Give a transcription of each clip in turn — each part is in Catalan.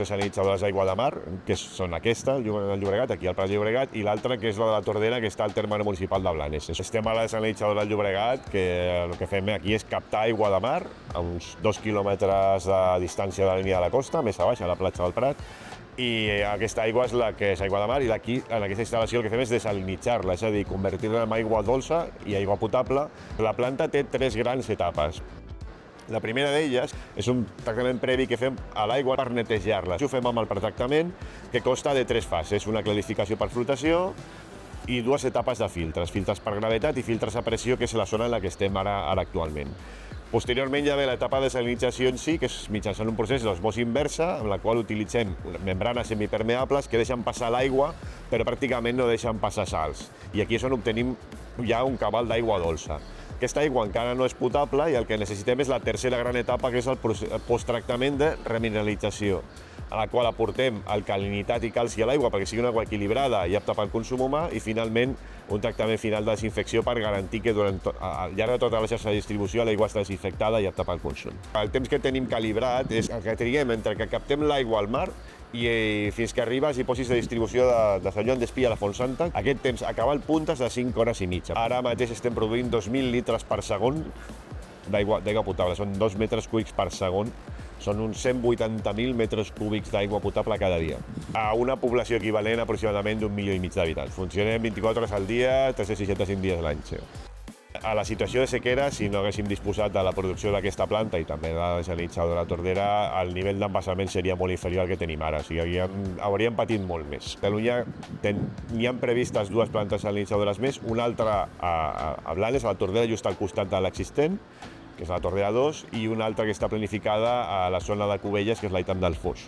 desalinitzadores d'aigua de mar, que són aquesta, el Llobregat, aquí al Prat de Llobregat, i l'altra, que és la de la Tordera, que està al terme municipal de Blanes. Estem a la desalinitzadora del Llobregat, que el que fem aquí és captar aigua de mar a uns 2 quilòmetres de distància de la línia de la costa, més a baix, a la platja del Prat, i aquesta aigua és la que és aigua de mar, i aquí, en aquesta instal·lació, el que fem és desalinitzar-la, és a dir, convertir-la en aigua dolça i aigua potable. La planta té 3 grans etapes. La primera d'elles és un tractament previ que fem a l'aigua per netejar-la. Ho fem amb el pretractament, que consta de 3 fases, una clarificació per flotació i 2 etapes de filtres, filtres per gravetat i filtres a pressió, que és la zona en la que estem ara actualment. Posteriorment hi ha l'etapa de desalinització en si, que és mitjançant un procés d'osmosi inversa, en la qual utilitzem membranes semipermeables que deixen passar l'aigua, però pràcticament no deixen passar sals. I aquí és on obtenim ja un cabal d'aigua dolça. Aquesta aigua encara no és potable i el que necessitem és la tercera gran etapa, que és el posttractament de remineralització, a la qual aportem alcalinitat i calci a l'aigua perquè sigui una aigua equilibrada i apta pel consum humà, i finalment un tractament final de desinfecció per garantir que al llarg de tota la xarxa de distribució l'aigua està desinfectada i apta pel consum. El temps que tenim calibrat és el que triguem entre que captem l'aigua al mar i fins que arribes i posis de distribució de Sant Joan d'Espí a la Fontsanta. Aquest temps, acabar el punt, és de 5 hores i mitja. Ara mateix estem produint 2.000 litres per segon d'aigua potable, són 2 metres cúbics per segon, són uns 180.000 metres cúbics d'aigua potable cada dia, a una població equivalent aproximadament d'1,5 milió d'habitants. Funcionem 24 hores al dia, 365 dies l'any. A la situació de sequera, si no haguéssim disposat de la producció d'aquesta planta i també de la desalinitzadora Tordera, el nivell d'embassament seria molt inferior al que tenim ara, o sigui, hauríem patit molt més. A Catalunya n'hi ha previstes 2 plantes desalinitzadores més, una altra a Blanes, a la Tordera, just al costat de l'existent, que és la Tordera 2, i una altra que està planificada a la zona de Cubelles, que és l'Aitam del Foix,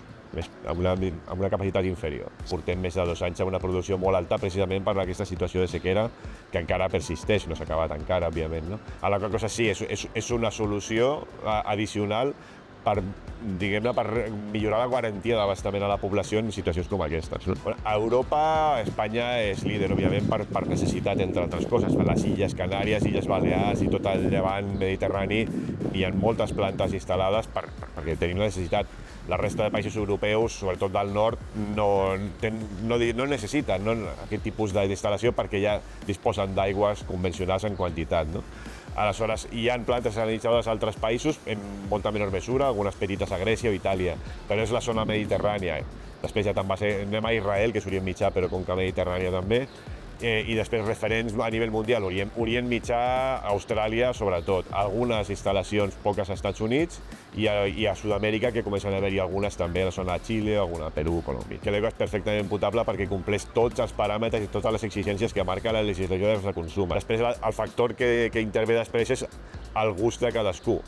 amb una capacitat inferior. Portem més de 2 anys amb una producció molt alta precisament per aquesta situació de sequera que encara persisteix, no s'ha acabat encara, òbviament. No? A la qual cosa sí, és una solució addicional per millorar la garantia d'abastament a la població en situacions com aquestes. A Europa, Espanya és líder, òbviament, per necessitat, entre altres coses. Les Illes Canàries, Illes Balears i tot el llevant mediterrani, hi ha moltes plantes instal·lades perquè tenim la necessitat. La resta de països europeus, sobretot del nord, no necessiten aquest tipus d'instal·lació perquè ja disposen d'aigües convencionals en quantitat. No? Aleshores, hi ha plantes desalinitzadores a altres països, en molta menor mesura, algunes petites a Grècia o Itàlia, però és la zona mediterrània. Després ja anem a Israel, que és Orient Mitjà, però conca mediterrània també, i després referents a nivell mundial, Orient Mitjà, Austràlia, sobretot. Algunes instal·lacions, poques als Estats Units, i a Sud-amèrica, que comencen a haver-hi algunes també a la zona de Xile, alguna a Perú, Colòmbia. Que l'aigua és perfectament potable perquè compleix tots els paràmetres i totes les exigències que marca la legislació de consum. Després, el factor que intervé després és el gust de cadascú.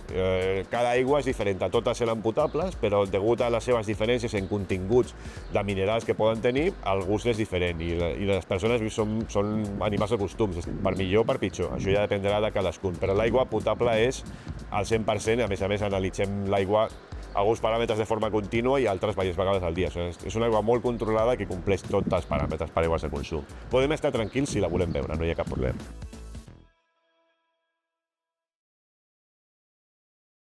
Cada aigua és diferent, totes seran potables, però degut a les seves diferències en continguts de minerals que poden tenir, el gust és diferent i les persones són animals de costums, per millor o per pitjor, això ja dependrà de cadascun, però l'aigua potable és al 100%, a més analitzem l'aigua a alguns paràmetres de forma contínua i altres diverses vegades al dia. És una aigua molt controlada que compleix tots els paràmetres per aigües de consum. Podem estar tranquils si la volem beure, no hi ha cap problema.